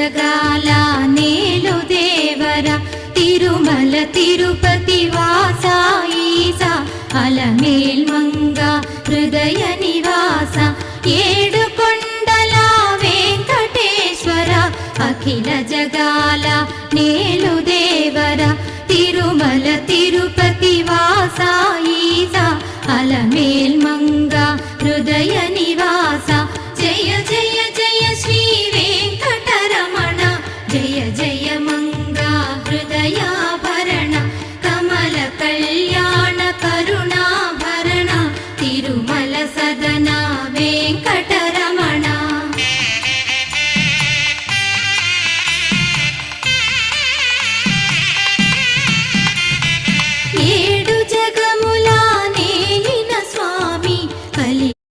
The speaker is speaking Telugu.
జగాల నేలు దేవర తిరుమల తిరుపతి వాస ఈసా అలమేల్ మంగ హృదయ నివాస ఏడు కొండల వెంకటేశ్వర అఖిల జగాల నేలు దేవర తిరుమల తిరుపతి వాస ఈసా అలమేల్ మంగ హృదయ నివాస